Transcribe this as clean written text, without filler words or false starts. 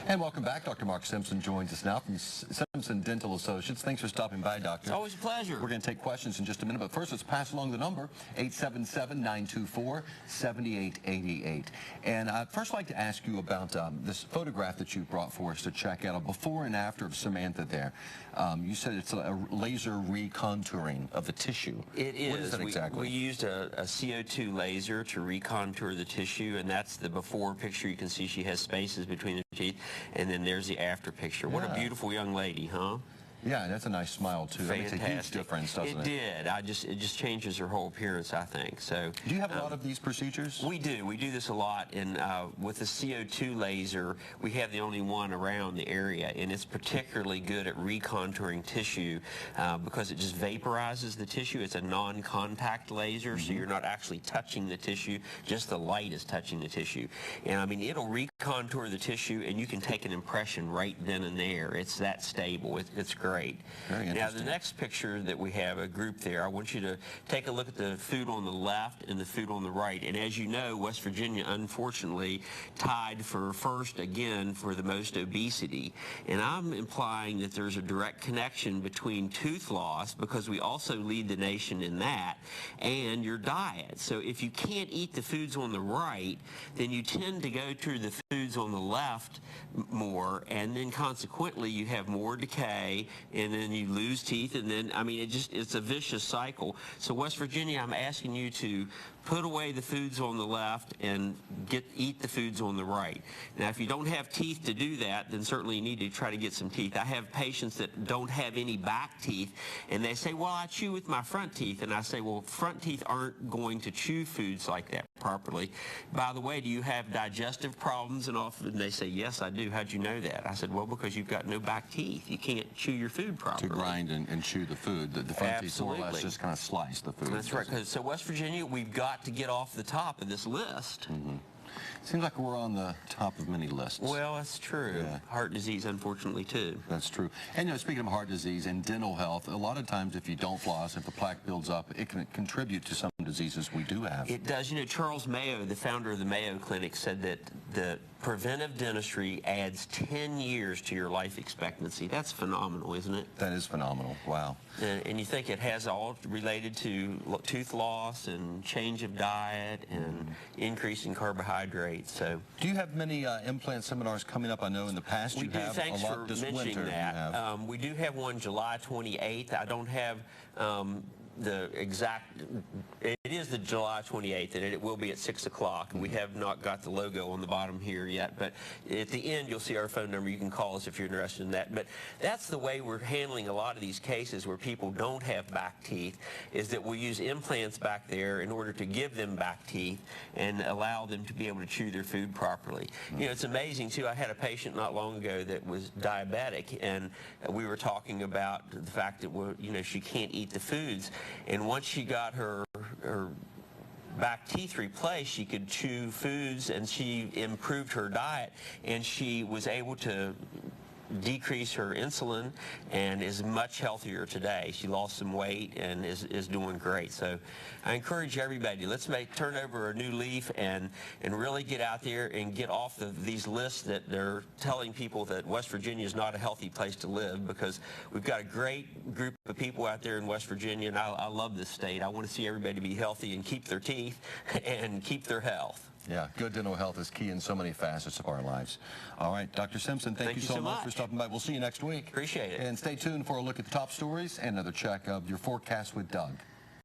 And welcome back. Dr. Mark Simpson joins us now from Simpson Dental Associates. Thanks for stopping by, Doctor. It's always a pleasure. We're going to take questions in just a minute, but first let's pass along the number, 877-924-7888. And I'd first like to ask you about this photograph that you brought for us to check out, a before and after of Samantha there. You said it's a laser recontouring of the tissue. It is. What is that exactly? We used a CO2 laser to recontour the tissue, and that's the before picture. You can see she has spaces between the teeth, and then there's the after picture. What a beautiful young lady, huh? Yeah, that's a nice smile too. That makes a huge difference, doesn't it? It did. It just changes her whole appearance, I think. So, do you have a lot of these procedures? We do. We do this a lot, and with the CO2 laser, we have the only one around the area, and it's particularly good at recontouring tissue because it just vaporizes the tissue. It's a non-contact laser, so you're not actually touching the tissue. Just the light is touching the tissue, and I mean it'll recontour the tissue, and you can take an impression right then and there. It's that stable. It's great. Very interesting. Now, the next picture that we have, a group there, I want you to take a look at the food on the left and the food on the right. And as you know, West Virginia, unfortunately, tied for first again for the most obesity. And I'm implying that there's a direct connection between tooth loss, because we also lead the nation in that, and your diet. So if you can't eat the foods on the right, then you tend to go to the foods on the left more, and then consequently you have more decay, and then you lose teeth, and then, I mean, it's a vicious cycle. So West Virginia, I'm asking you to put away the foods on the left and eat the foods on the right. Now, if you don't have teeth to do that, then certainly you need to try to get some teeth. I have patients that don't have any back teeth, and they say, well, I chew with my front teeth. And I say, well, front teeth aren't going to chew foods like that properly. By the way, do you have digestive problems? And often they say, yes, I do. How'd you know that? I said, well, because you've got no back teeth. You can't chew your food properly. To grind and chew the food. The front teeth more or less just kind of slice the food. That's right. So West Virginia, we've got to get off the top of this list. Seems like we're on the top of many lists. Well, that's true. Yeah. Heart disease, unfortunately, too. That's true. And, you know, speaking of heart disease and dental health, a lot of times if you don't floss, if the plaque builds up, it can contribute to some diseases we do have. It does. You know, Charles Mayo, the founder of the Mayo Clinic, said that the preventive dentistry adds 10 years to your life expectancy. That's phenomenal, isn't it? That is phenomenal. Wow. And you think it has all related to tooth loss and change of diet and increase in carbohydrates. So, do you have many implant seminars coming up? I know in the past you have Thanks a lot for this mentioning winter. that. We do have one July 28th. I don't have the exact, it is the July 28th, and it will be at 6 o'clock. We have not got the logo on the bottom here yet, but at the end you'll see our phone number. You can call us if you're interested in that. But that's the way we're handling a lot of these cases where people don't have back teeth, is that we use implants back there in order to give them back teeth and allow them to be able to chew their food properly. You know, it's amazing too. I had a patient not long ago that was diabetic, and we were talking about the fact that, you know, she can't eat the foods. And once she got her back teeth replaced, she could chew foods, and she improved her diet, and she was able to decrease her insulin and is much healthier today. She lost some weight and is doing great. So I encourage everybody, let's turn over a new leaf and really get out there and get off these lists that they're telling people that West Virginia is not a healthy place to live, because we've got a great group of people out there in West Virginia, and I love this state. I want to see everybody be healthy and keep their teeth and keep their health. Yeah, good dental health is key in so many facets of our lives. All right, Dr. Simpson, thank you so much for stopping by. We'll see you next week. Appreciate it. And stay tuned for a look at the top stories and another check of your forecast with Doug.